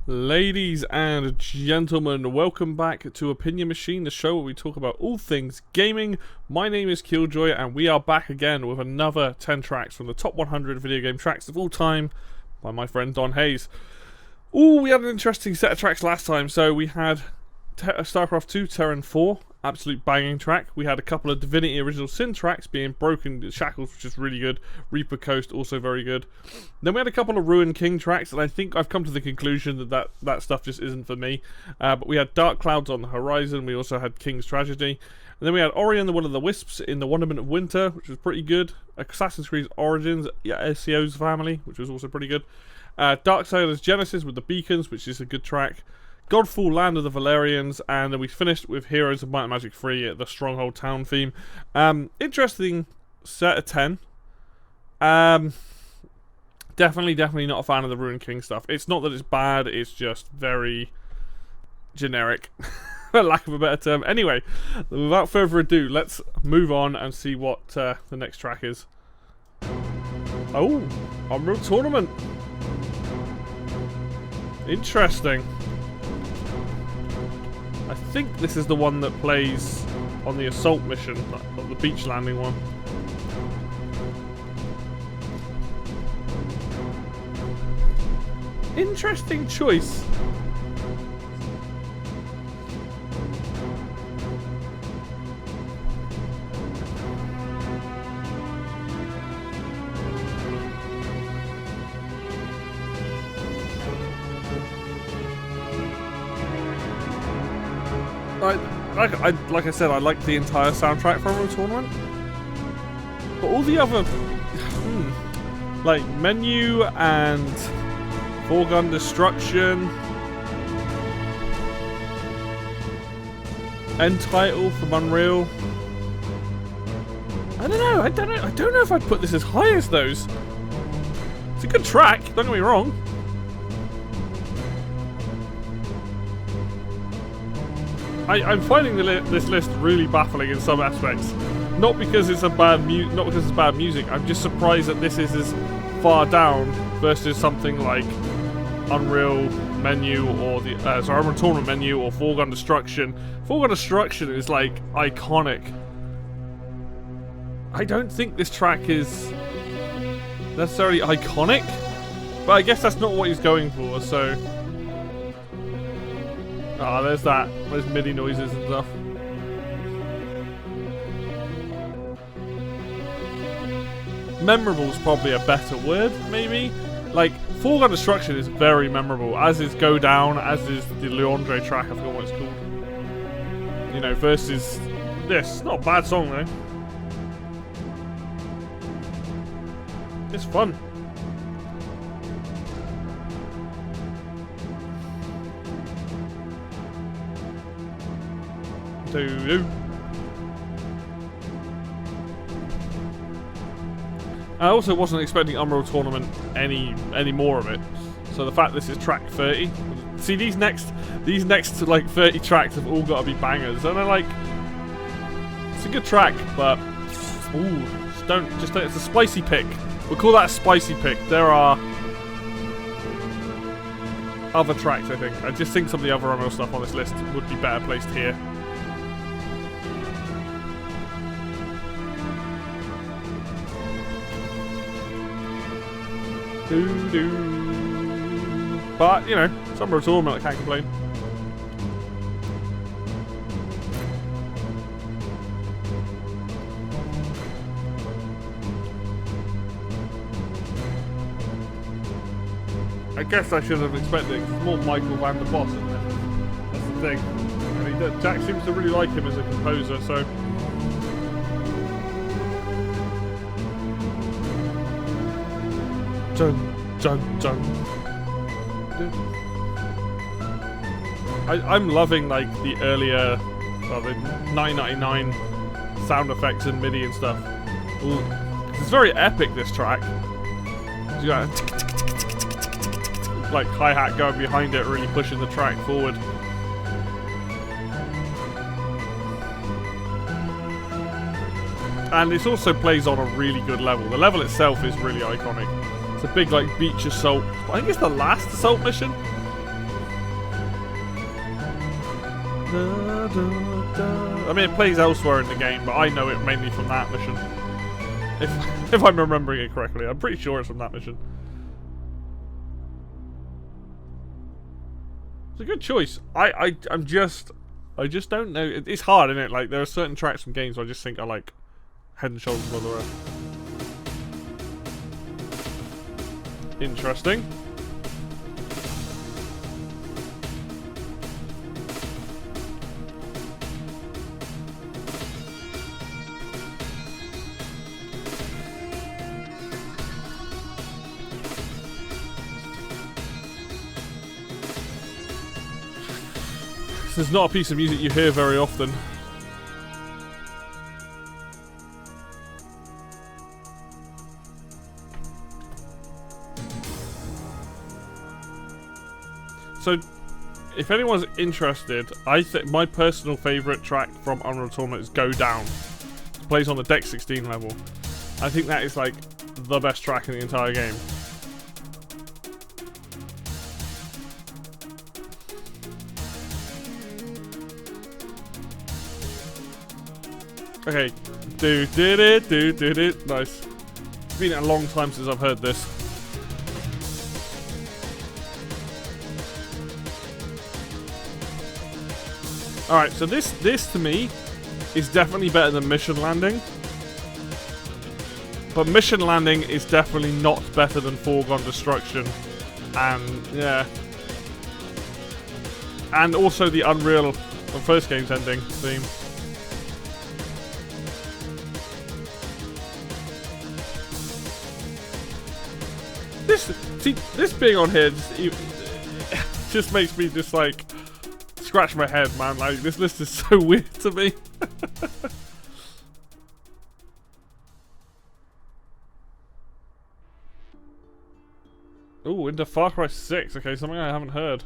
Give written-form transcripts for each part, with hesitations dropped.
Ladies and gentlemen, welcome back to Opinion Machine, the show where we talk about all things gaming. My name is Killjoy, and we are back again with another 10 tracks from the top 100 video game tracks of all time by my friend donHaize's. Ooh, we had an interesting set of tracks last time. So we had StarCraft 2, Terran 4, absolute banging track. We had a couple of Divinity Original Sin tracks, being Broken Shackles, which is really good. Reaper Coast, also very good. Then we had a couple of Ruined King tracks, and I think I've come to the conclusion that stuff just isn't for me. But we had Dark Clouds on the Horizon. We also had King's Tragedy. And then we had Ori and the Will of the Wisps in the Wonderment of Winter, which was pretty good. Assassin's Creed Origins, SCO's Family, which was also pretty good. Darksiders Genesis with the Beacons, which is a good track. Godfall Land of the Valerians, and then we finished with Heroes of Might and Magic 3, the Stronghold Town theme. Interesting set of 10. Definitely not a fan of the Ruined King stuff. It's not that it's bad, it's just very generic, for lack of a better term. Anyway, without further ado, let's move on and see what the next track is. Oh, Unreal Tournament. Interesting. I think this is the one that plays on the assault mission, not the beach landing one. Interesting choice. Like I said, I like the entire soundtrack from the tournament, but all the other, like Menu and Foregone Destruction, end title from Unreal. I don't know if I'd put this as high as those. It's a good track, don't get me wrong. I'm finding this list really baffling in some aspects. Not because it's bad music. I'm just surprised that this is as far down versus something like Unreal Menu or the Unreal Tournament Menu or Foregone Destruction. Foregone Destruction is like iconic. I don't think this track is necessarily iconic, but I guess that's not what he's going for. So. Ah, there's that. There's MIDI noises and stuff. Memorable is probably a better word, maybe. Like, Foregone Destruction is very memorable, as is Go Down, as is the Leandre track, I forgot what it's called. You know, versus this. Not a bad song, though. It's fun. I also wasn't expecting Unreal Tournament any more of it, so the fact this is track 30. See, these next like 30 tracks have all got to be bangers, and they're like, it's a good track, but ooh, it's a spicy pick. We'll call that a spicy pick. There are other tracks, I think. I just think some of the other Unreal stuff on this list would be better placed here. But, you know, it's Unreal Tournament, I can't complain. I guess I should have expected it, 'cause it's more Michael van der Bos, isn't it? That's the thing. And Jack seems to really like him as a composer, so... I'm loving like the earlier, well, the 999 sound effects and MIDI and stuff. Ooh. It's very epic, this track. You got like hi-hat going behind it, really pushing the track forward. And it also plays on a really good level. The level itself is really iconic. It's a big, like, beach assault. I think it's the last assault mission. I mean, it plays elsewhere in the game, but I know it mainly from that mission. If I'm remembering it correctly. I'm pretty sure it's from that mission. It's a good choice. I just don't know. It's hard, isn't it? Like, there are certain tracks from games I just think are like head and shoulders above the rest. Interesting. This is not a piece of music you hear very often. So, if anyone's interested, I think my personal favourite track from Unreal Tournament is Go Down. It plays on the Deck 16 level. I think that is like the best track in the entire game. Okay, did it. Nice. It's been a long time since I've heard this. Alright, so this to me is definitely better than Mission Landing. But Mission Landing is definitely not better than Foregone Destruction. And, yeah. And also the Unreal, the first game's ending theme. This being on here just makes me just like scratch my head, man. Like, this list is so weird to me. Ooh, into Far Cry 6. Okay, something I haven't heard.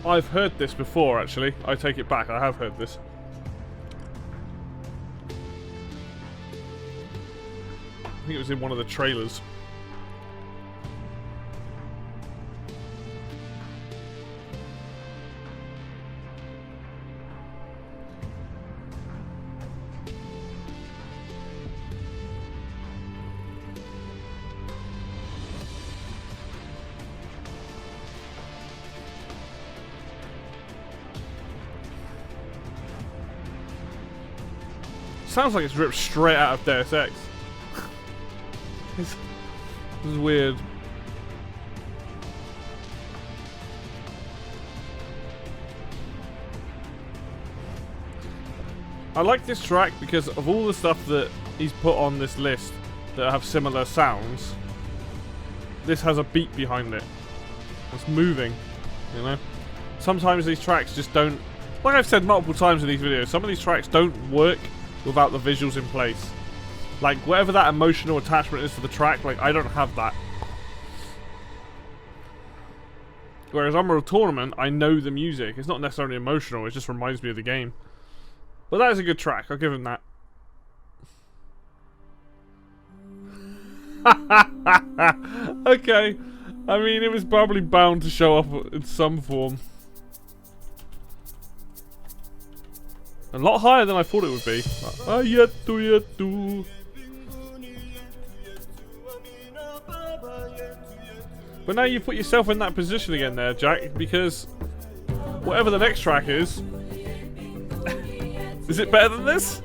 I've heard this before, actually. I take it back, I have heard this. I think it was in one of the trailers. Sounds like it's ripped straight out of Deus Ex. This is weird. I like this track because of all the stuff that he's put on this list that have similar sounds. This has a beat behind it. It's moving, you know? Sometimes these tracks just don't... Like I've said multiple times in these videos, some of these tracks don't work without the visuals in place. Like, whatever that emotional attachment is to the track, like, I don't have that. Whereas Unreal Tournament, I know the music. It's not necessarily emotional, it just reminds me of the game. But that is a good track, I'll give him that. Okay. I mean, it was probably bound to show up in some form. A lot higher than I thought it would be. But now you put yourself in that position again there, Jack, because whatever the next track is it better than this?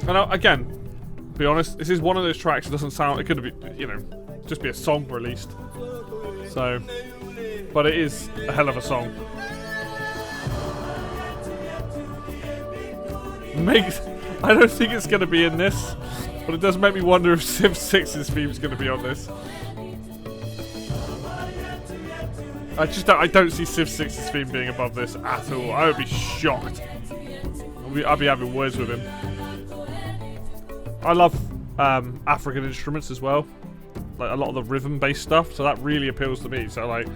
And again, be honest, this is one of those tracks that doesn't sound... It could be, you know, just be a song released. So... but it is a hell of a song. I don't think it's going to be in this, but it does make me wonder if Civ 6's theme is going to be on this. I don't see Civ 6's theme being above this at all. I would be shocked. I'd be having words with him. I love African instruments as well, like a lot of the rhythm-based stuff. So that really appeals to me. So like,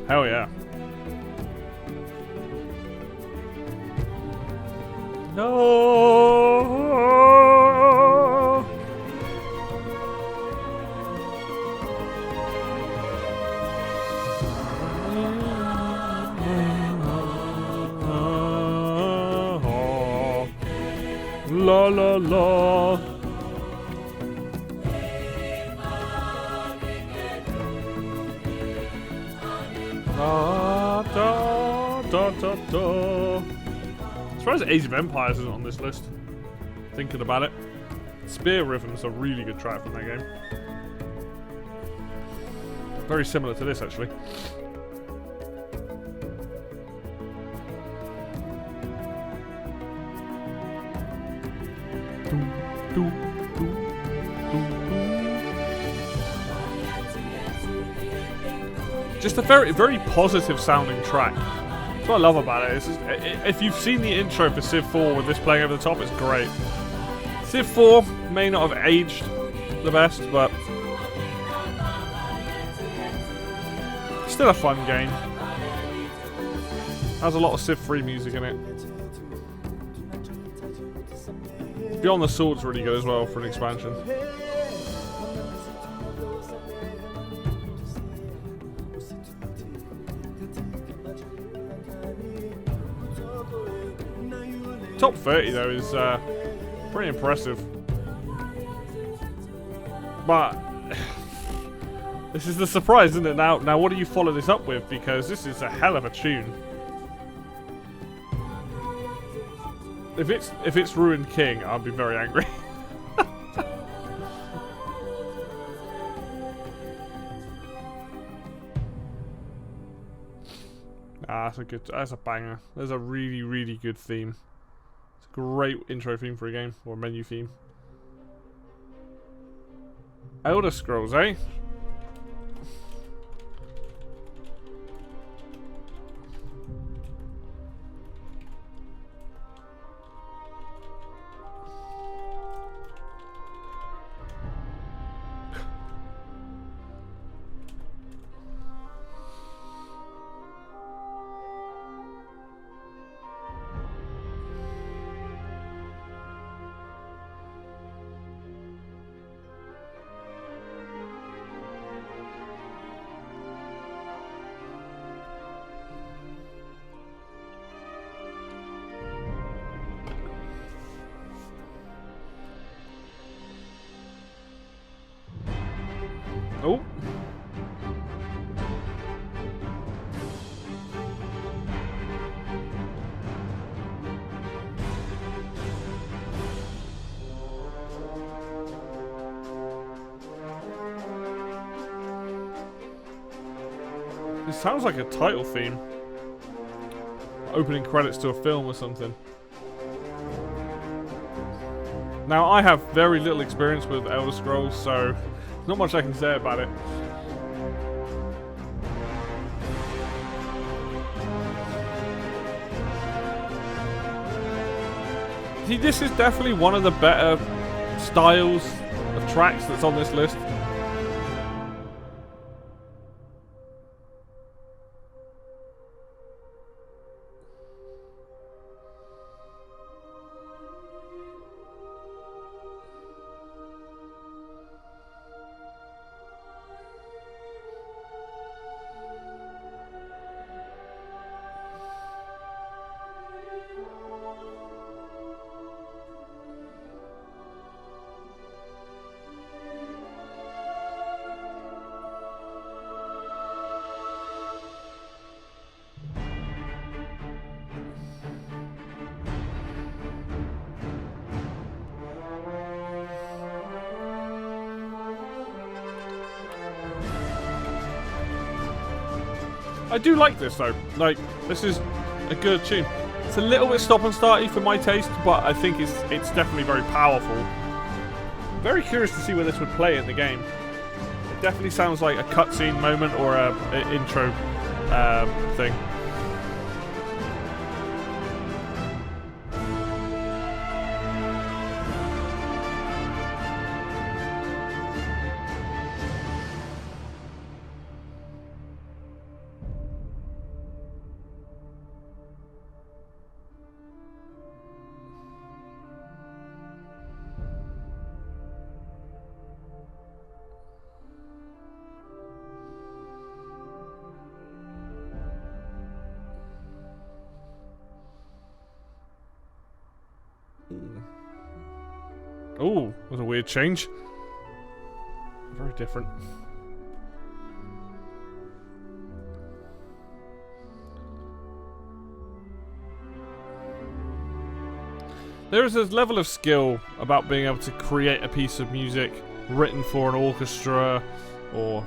hell yeah. No. La la la. Da da da da da. As far as Age of Empires isn't on this list. Thinking about it. Spear Rhythm's a really good track from that game. Very similar to this actually. Just a very, very positive sounding track. That's what I love about it. It's just, if you've seen the intro for Civ 4 with this playing over the top, it's great. Civ 4 may not have aged the best, but still a fun game. Has a lot of Civ 3 music in it. Beyond the Sword's really good as well for an expansion. Top 30 though is pretty impressive. But this is the surprise, isn't it? Now what do you follow this up with? Because this is a hell of a tune. If it's Ruined King, I'll be very angry. That's a banger. There's a really, really good theme. It's a great intro theme for a game, or menu theme. Elder Scrolls, eh? Oh. It sounds like a title theme. Opening credits to a film or something. Now, I have very little experience with Elder Scrolls, so not much I can say about it. See, this is definitely one of the better styles of tracks that's on this list. I do like this though. Like, this is a good tune. It's a little bit stop and starty for my taste, but I think it's definitely very powerful. Very curious to see where this would play in the game. It definitely sounds like a cutscene moment or a intro thing. Oh, was a weird change. Very different. There is a level of skill about being able to create a piece of music written for an orchestra or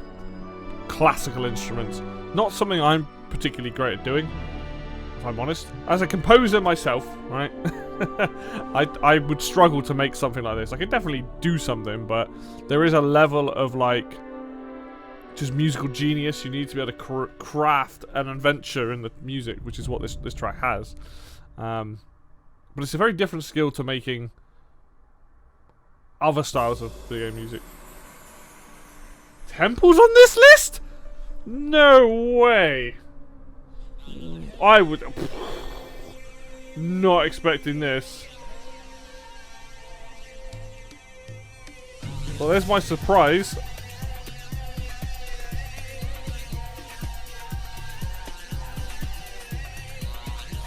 classical instruments. Not something I'm particularly great at doing, if I'm honest. As a composer myself, right? I would struggle to make something like this. I could definitely do something, but there is a level of like just musical genius you need to be able to craft an adventure in the music, which is what this track has. But it's a very different skill to making other styles of video game music. Temples on this list? No way. I would... Not expecting this. Well, there's my surprise.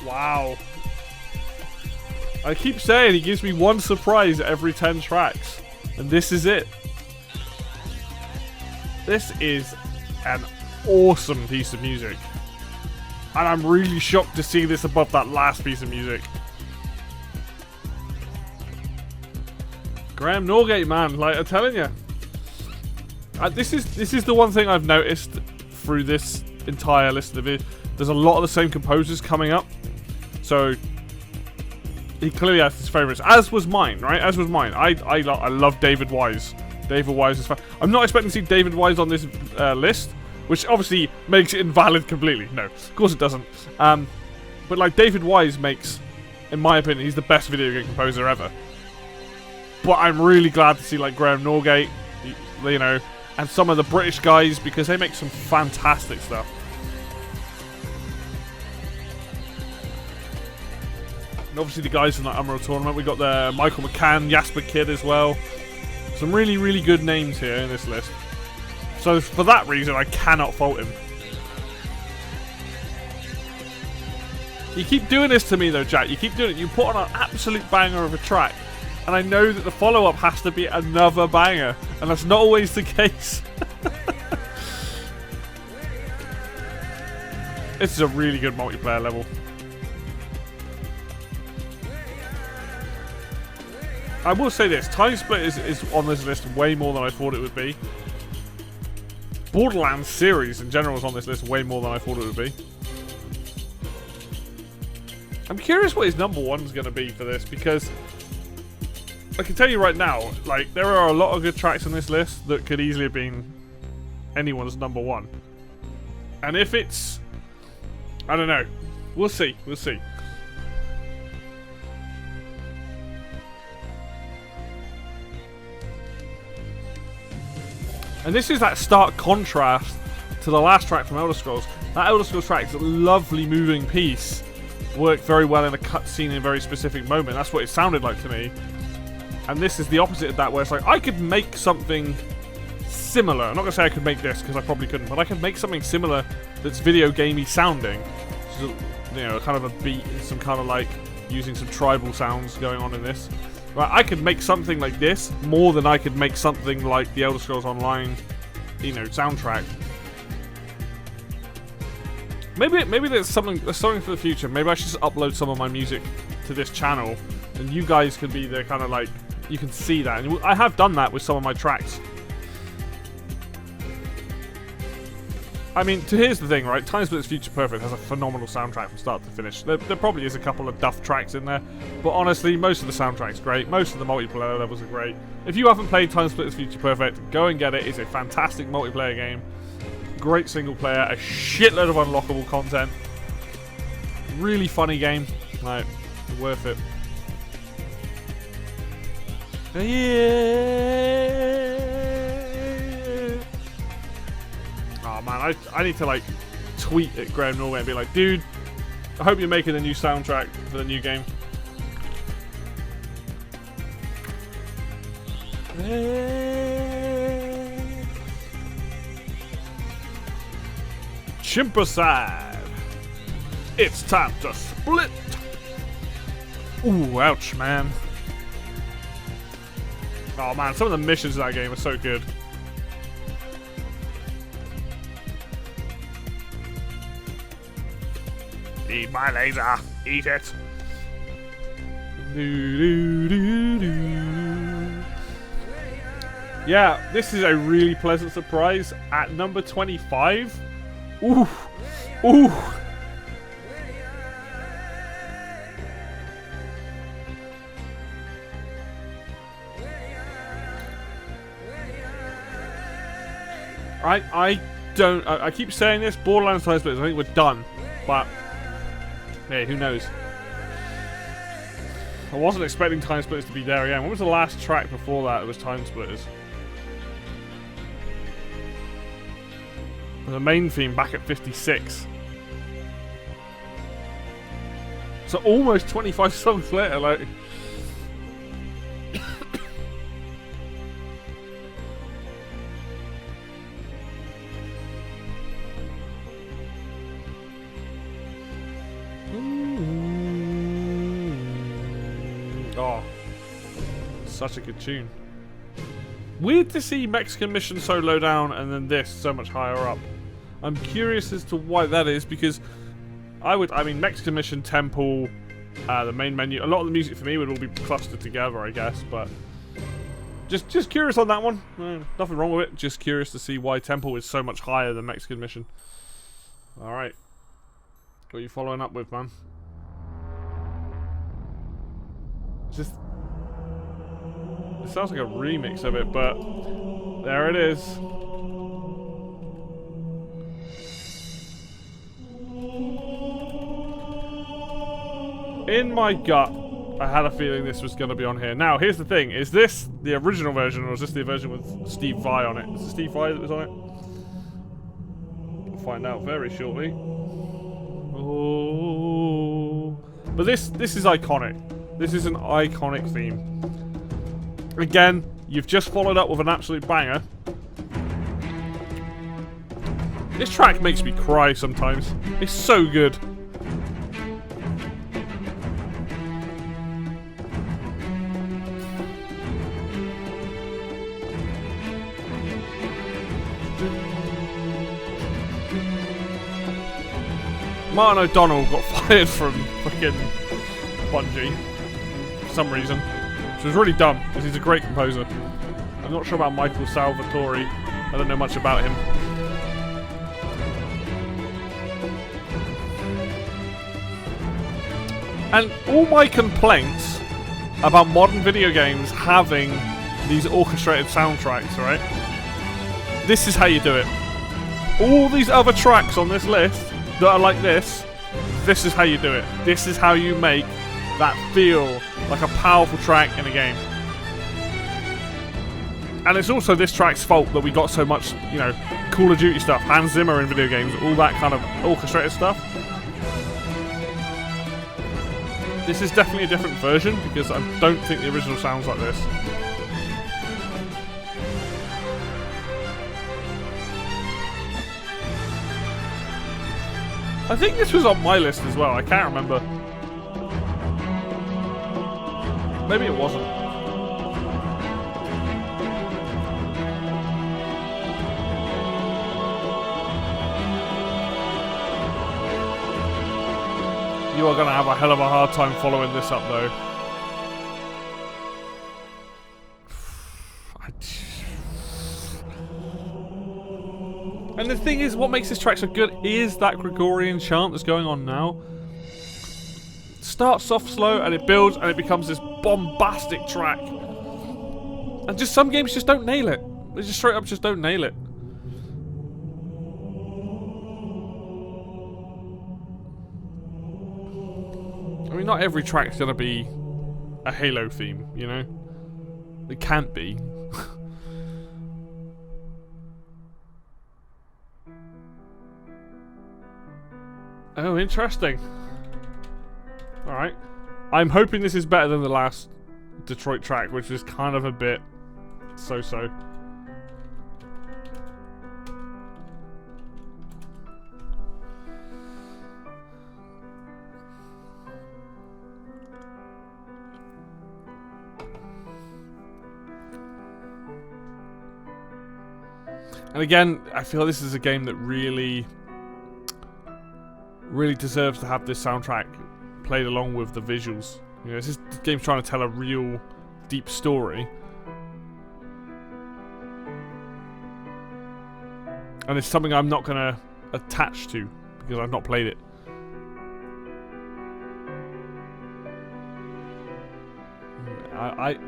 Wow. I keep saying he gives me one surprise every 10 tracks. And this is it. This is an awesome piece of music. And I'm really shocked to see this above that last piece of music. Graham Norgate, man, like I'm telling you. This is the one thing I've noticed through this entire list of it. There's a lot of the same composers coming up. So he clearly has his favourites, as was mine, right? As was mine. I love David Wise. David Wise is fun. I'm not expecting to see David Wise on this list, which obviously makes it invalid completely. No, of course it doesn't. But like David Wise makes, in my opinion, he's the best video game composer ever. But I'm really glad to see like Graham Norgate, you know, and some of the British guys, because they make some fantastic stuff. And obviously the guys from that Emerald Tournament. We got the Michael McCann, Jasper Kidd as well. Some really, really good names here in this list. So for that reason, I cannot fault him. You keep doing this to me though, Jack. You keep doing it. You put on an absolute banger of a track, and I know that the follow-up has to be another banger, and that's not always the case. This is a really good multiplayer level. I will say this, Time Split is on this list way more than I thought it would be. Borderlands series in general is on this list way more than I thought it would be. I'm curious what his number one is going to be for this, because I can tell you right now, like, there are a lot of good tracks on this list that could easily have been anyone's number one. And if it's... I don't know. We'll see. We'll see. And this is that stark contrast to the last track from Elder Scrolls. That Elder Scrolls track is a lovely moving piece. Worked very well in a cutscene in a very specific moment. That's what it sounded like to me. And this is the opposite of that, where it's like, I could make something similar. I'm not going to say I could make this, because I probably couldn't, but I could make something similar that's video gamey sounding. Which is, you know, kind of a beat, some kind of like, using some tribal sounds going on in this. Right, I could make something like this more than I could make something like the Elder Scrolls Online, you know, soundtrack. Maybe there's something for the future. Maybe I should just upload some of my music to this channel, and you guys can be the kind of like, you can see that. And I have done that with some of my tracks. I mean, here's the thing, right? Time Splitters Future Perfect has a phenomenal soundtrack from start to finish. There probably is a couple of duff tracks in there, but honestly, most of the soundtrack's great. Most of the multiplayer levels are great. If you haven't played Time Splitters Future Perfect, go and get it. It's a fantastic multiplayer game. Great single player, a shitload of unlockable content. Really funny game. Like, worth it. Yeah. Oh man, I need to like tweet at Graham Norway and be like, dude, I hope you're making a new soundtrack for the new game. Chimpaside. It's time to split. Ooh, ouch, man. Oh man, some of the missions in that game are so good. Eat my laser. Eat it. Yeah, this is a really pleasant surprise. At number 25. Ooh. Ooh. I keep saying this, Borderlands Time Splitters, I think we're done. But hey, who knows? I wasn't expecting Time Splitters to be there again. When was the last track before that? It was Time Splitters. The main theme back at 56. So almost 25 songs later, like. Oh, such a good tune. Weird to see Mexican Mission so low down and then this so much higher up. I'm curious as to why that is, because I mean, Mexican Mission, Temple, the main menu, a lot of the music for me would all be clustered together, I guess, but just curious on that one. Nothing wrong with it, just curious to see why Temple is so much higher than Mexican Mission. Alright. What are you following up with, man? It sounds like a remix of it, but there it is. In my gut, I had a feeling this was going to be on here. Now, here's the thing. Is this the original version, or is this the version with Steve Vai on it? Is it Steve Vai that was on it? We'll find out very shortly. Oh. But this is iconic. This is an iconic theme. Again, you've just followed up with an absolute banger. This track makes me cry sometimes. It's so good. Martin O'Donnell got fired from freaking Bungie for some reason, which was really dumb because he's a great composer. I'm not sure about Michael Salvatore. I don't know much about him. And all my complaints about modern video games having these orchestrated soundtracks, right? This is how you do it. All these other tracks on this list that are like this is how you do it. This is how you make that feel like a powerful track in a game. And it's also this track's fault that we got so much, you know, Call of Duty stuff, Hans Zimmer in video games, all that kind of orchestrated stuff. This is definitely a different version because I don't think the original sounds like this. I think this was on my list as well, I can't remember. Maybe it wasn't. You are going to have a hell of a hard time following this up though. And the thing is, what makes this track so good is that Gregorian chant that's going on now. It starts off slow and it builds and it becomes this bombastic track. And just some games just don't nail it. They just straight up just don't nail it. I mean, not every track's gonna be a Halo theme, you know? It can't be. Oh, interesting. Alright. I'm hoping this is better than the last Detroit track, which was kind of a bit so-so. And again, I feel this is a game that really deserves to have this soundtrack played along with the visuals. You know, this game's trying to tell a real deep story. And it's something I'm not gonna attach to because I've not played it.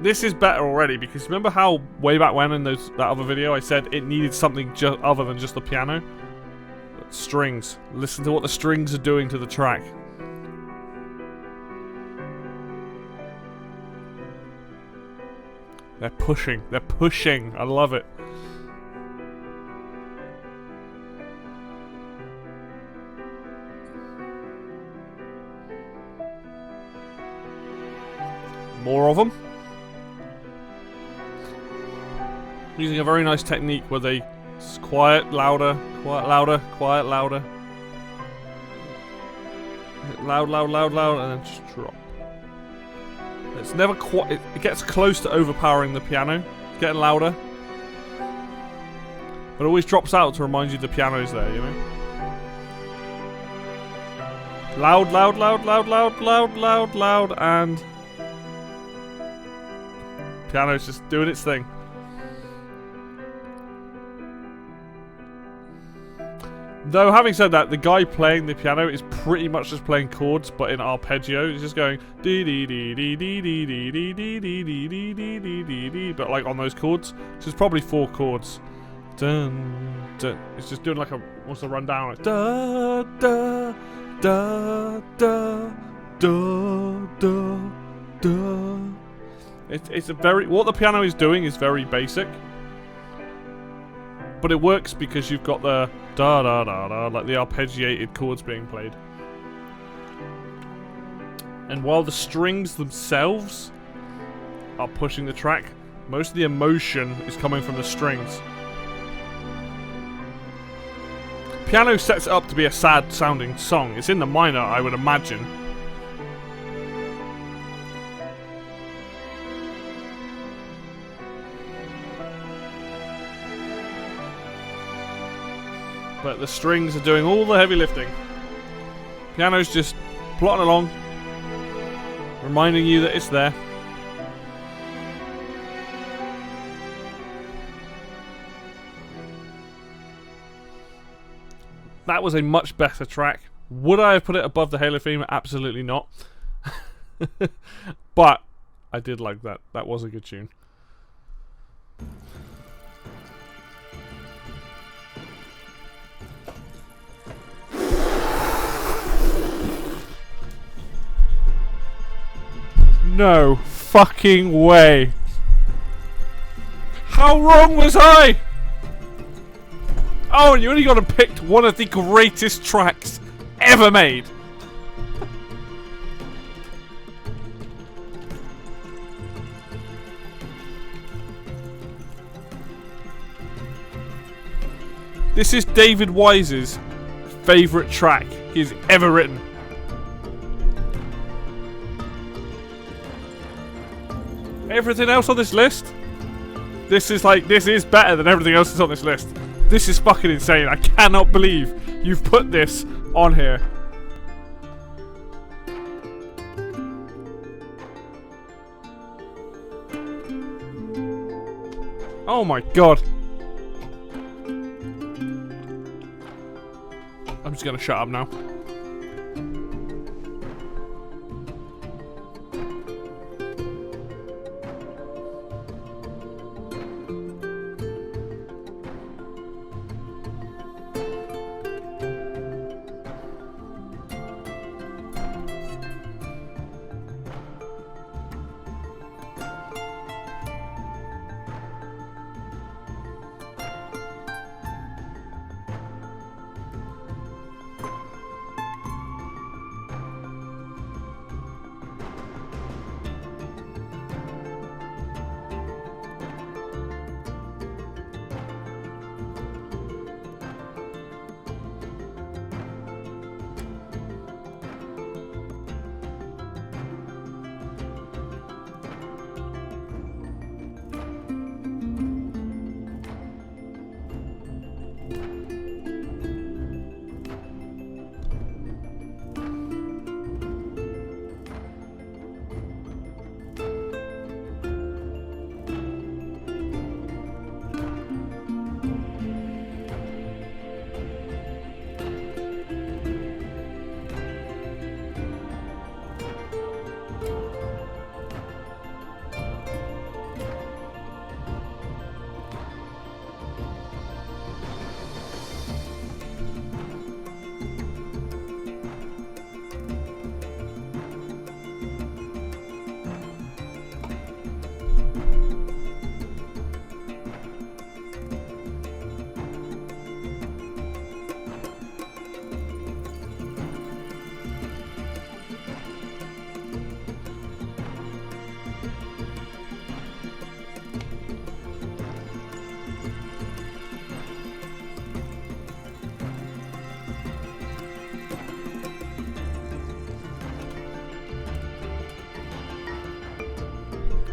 This is better already because remember how way back when in that other video I said it needed something other than just the piano? Strings. Listen to what the strings are doing to the track. They're pushing. They're pushing. I love it. More of them. Using a very nice technique where they quiet, louder, quiet, louder, quiet, louder. Loud, loud, loud, loud, and then just drop. It's never quite. It gets close to overpowering the piano. It's getting louder. But it always drops out to remind you the piano's there, you know? Loud, loud, loud, loud, loud, loud, loud, loud, and piano's just doing its thing. Though, having said that, the guy playing the piano is pretty much just playing chords, but in arpeggio. He's just going dee dee dee dee dee dee dee dee dee dee dee dee dee dee dee dee, but like on those chords. So it's probably 4 chords. Dun, dun. It's just doing like a what's the rundown? Like, da da da da da da da. It's a very what the piano is doing is very basic, but it works because you've got the da da da da, like the arpeggiated chords being played. And while the strings themselves are pushing the track, most of the emotion is coming from the strings. Piano sets it up to be a sad sounding song. It's in the minor, I would imagine. But the strings are doing all the heavy lifting. Piano's just plodding along, reminding you that it's there. That was a much better track. Would I have put it above the Halo theme? Absolutely not. But I did like that. That was a good tune. No fucking way. How wrong was I? Oh, and you only got to pick one of the greatest tracks ever made. This is David Wise's favourite track he's ever written. Everything else on this list, this is better than everything else that's on this list. This is fucking insane. I cannot believe you've put this on here. Oh my god. gonna shut up now.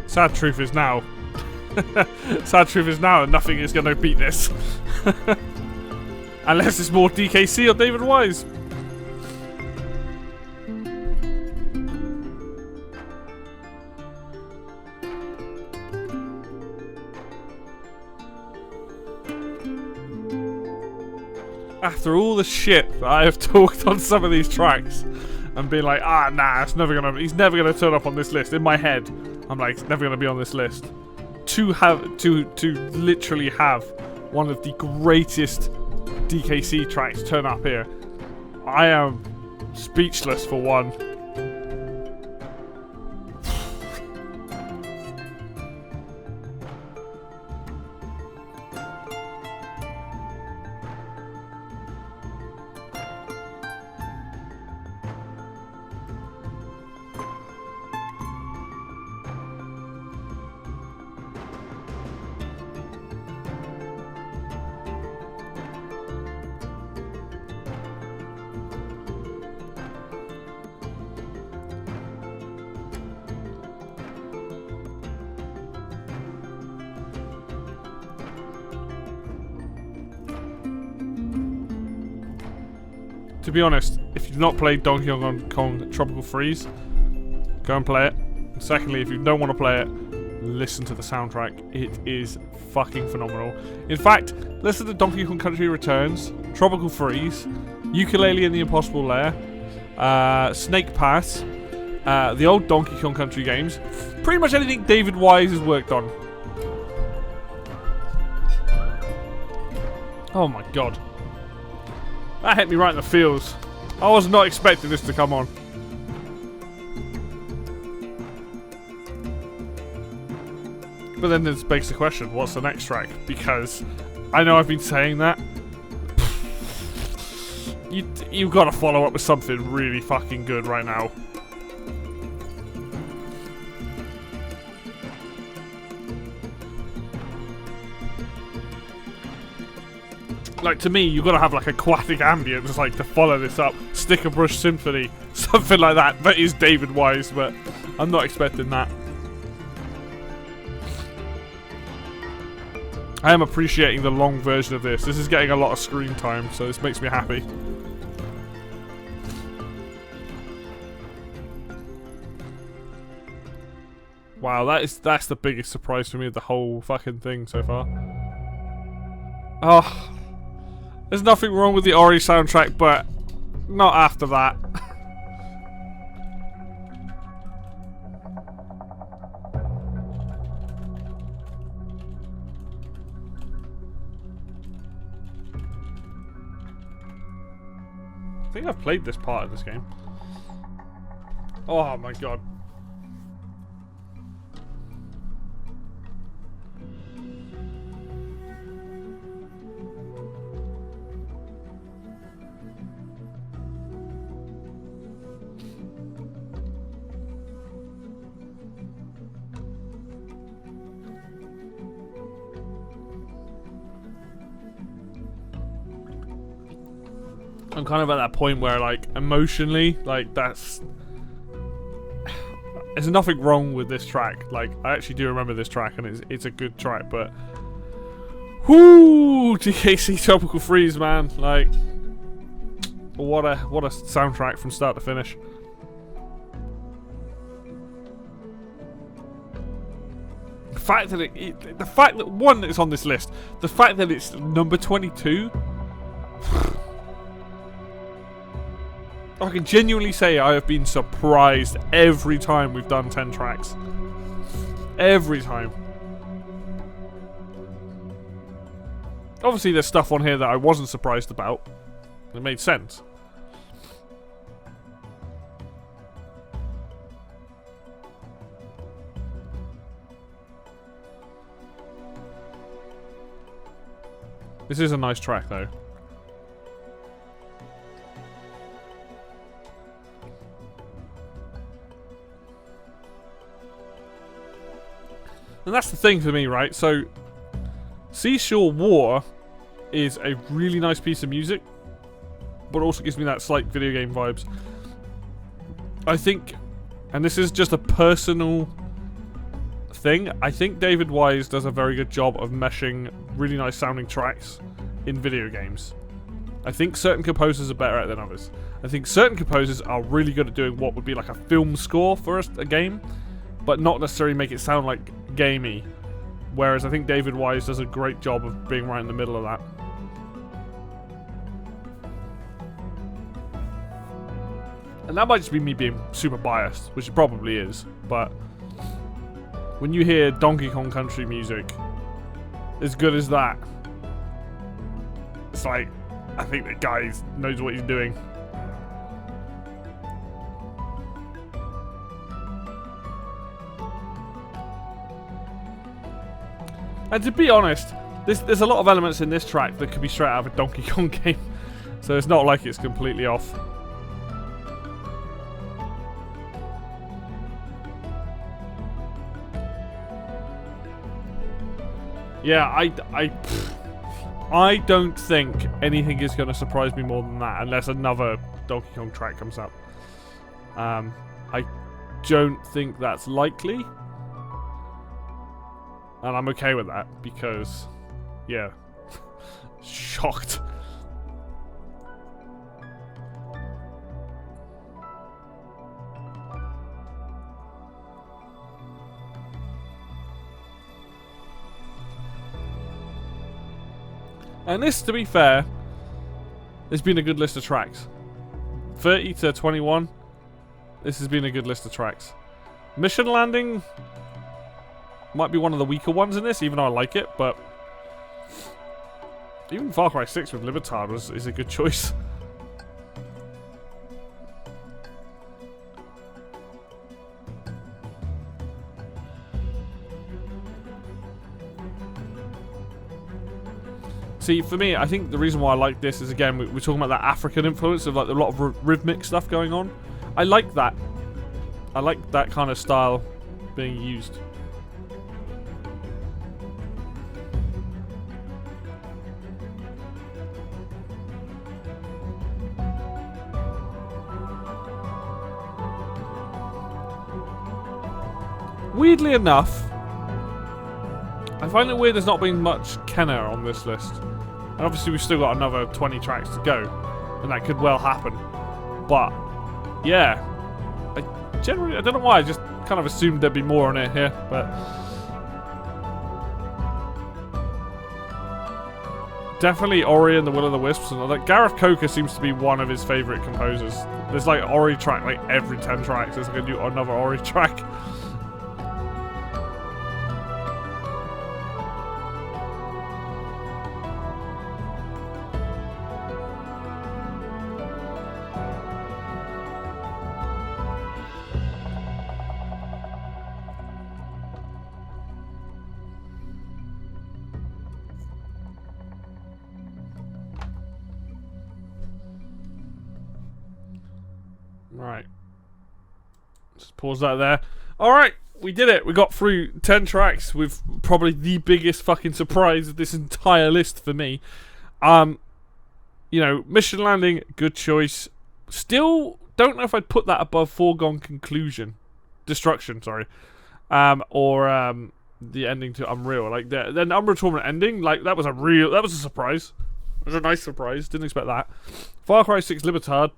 Sad truth is now. Sad truth is now, nothing is going to beat this. Unless it's more DKC or David Wise. After all the shit that I have talked on some of these tracks and been like, ah, nah, he's never gonna turn up on this list. In my head, I'm like, it's never gonna be on this list. To literally have one of the greatest DKC tracks turn up here, I am speechless for one. To be honest, if you've not played Donkey Kong Tropical Freeze, go and play it. And secondly, if you don't want to play it, listen to the soundtrack. It is fucking phenomenal. In fact, listen to Donkey Kong Country Returns, Tropical Freeze, Yooka-Laylee and the Impossible Lair, Snake Pass, the old Donkey Kong Country games, pretty much anything David Wise has worked on. Oh my god. That hit me right in the feels. I was not expecting this to come on. But then this begs the question, what's the next track? Because I know I've been saying that. You've got to follow up with something really fucking good right now. Like, to me, you've got to have like aquatic ambience, like, to follow this up. Sticker Brush Symphony, something like that. That is David Wise, but I'm not expecting that. I am appreciating the long version of this. This is getting a lot of screen time, so this makes me happy. Wow, that's the biggest surprise for me of the whole fucking thing so far. Oh. There's nothing wrong with the Ori soundtrack, but Not after that. I think I've played this part of this game. Oh my god. I'm kind of at that point where, like, emotionally, like, there's nothing wrong with this track. Like, I actually do remember this track, and it's a good track, but whoo, TKC Tropical Freeze, man, like, what a soundtrack from start to finish. The fact that one, it's on this list, the fact that it's number 22. I can genuinely say I have been surprised every time we've done 10 tracks. Every time. Obviously there's stuff on here that I wasn't surprised about. It made sense. This is a nice track though. And that's the thing for me, right? So, Seashore War is a really nice piece of music, but also gives me that slight video game vibes. I think, and this is just a personal thing, I think David Wise does a very good job of meshing really nice sounding tracks in video games. I think certain composers are better at it than others. I think certain composers are really good at doing what would be like a film score for a game, but not necessarily make it sound like gamey. Whereas I think David Wise does a great job of being right in the middle of that. And that might just be me being super biased, which it probably is, but when you hear Donkey Kong Country music as good as that, it's like, I think the guy knows what he's doing. And to be honest, there's a lot of elements in this track that could be straight out of a Donkey Kong game. So it's not like it's completely off. Yeah, I don't think anything is going to surprise me more than that, unless another Donkey Kong track comes up. I don't think that's likely. And I'm okay with that, because, yeah, shocked. And this, to be fair, has been a good list of tracks. 30 to 21, this has been a good list of tracks. Mission Landing might be one of the weaker ones in this, even though I like it, but even Far Cry 6 with Libertad is a good choice. See, for me, I think the reason why I like this is, again, we're talking about that African influence of like a lot of rhythmic stuff going on. I like that. I like that kind of style being used. Weirdly enough, I find it weird there's not been much Kenner on this list. And obviously we've still got another 20 tracks to go, and that could well happen. But, yeah. I don't know why, I just kind of assumed there'd be more on it here, but Definitely Ori and the Will of the Wisps and all that. Gareth Coker seems to be one of his favourite composers. There's like Ori track like every 10 tracks. There's like a new another Ori track. Right. Just pause that there. Alright, we did it. We got through 10 tracks with probably the biggest fucking surprise of this entire list for me. You know, Mission Landing, good choice. Still don't know if I'd put that above Foregone Conclusion. Destruction, sorry. Or the ending to Unreal. Like, the Unreal Tournament ending, like, that was a surprise. It was a nice surprise. Didn't expect that. Far Cry 6 Libertad.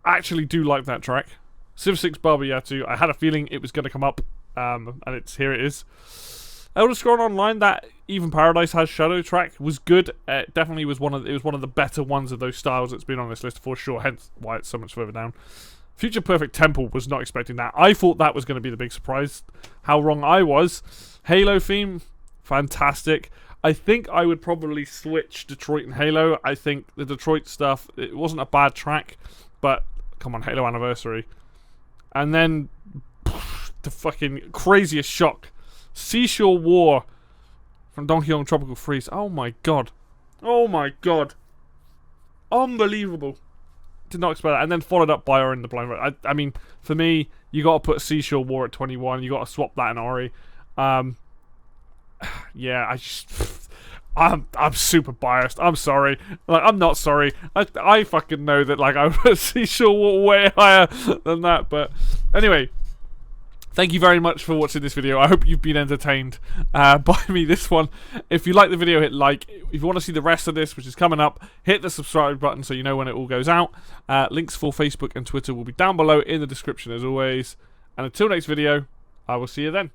Actually do like that track. Civ 6 Baba Yatu, I had a feeling it was going to come up, and here it is. Elder Scrolls Online, that Even Paradise Has Shadow track was good. It definitely was one of the better ones of those styles that's been on this list for sure, hence why it's so much further down. Future Perfect Temple, was not expecting that. I thought that was going to be the big surprise. How wrong I was. Halo theme, fantastic. I think I would probably switch Detroit and Halo. I think the Detroit stuff, it wasn't a bad track, but come on, Halo Anniversary. And then the fucking craziest shock. Seashore War from Donkey Kong Tropical Freeze. Oh my god. Oh my god. Unbelievable. Did not expect that. And then followed up by Ori and the Blind Forest. I mean, for me, you got to put Seashore War at 21. You got to swap that in Ori. Yeah, I'm super biased. I'm sorry. Like, I'm not sorry. I fucking know that, like, I would see Seashore way higher than that. But anyway, thank you very much for watching this video. I hope you've been entertained by me this one. If you like the video, hit like. If you want to see the rest of this, which is coming up, hit the subscribe button so you know when it all goes out. Links for Facebook and Twitter will be down below in the description as always. And until next video, I will see you then.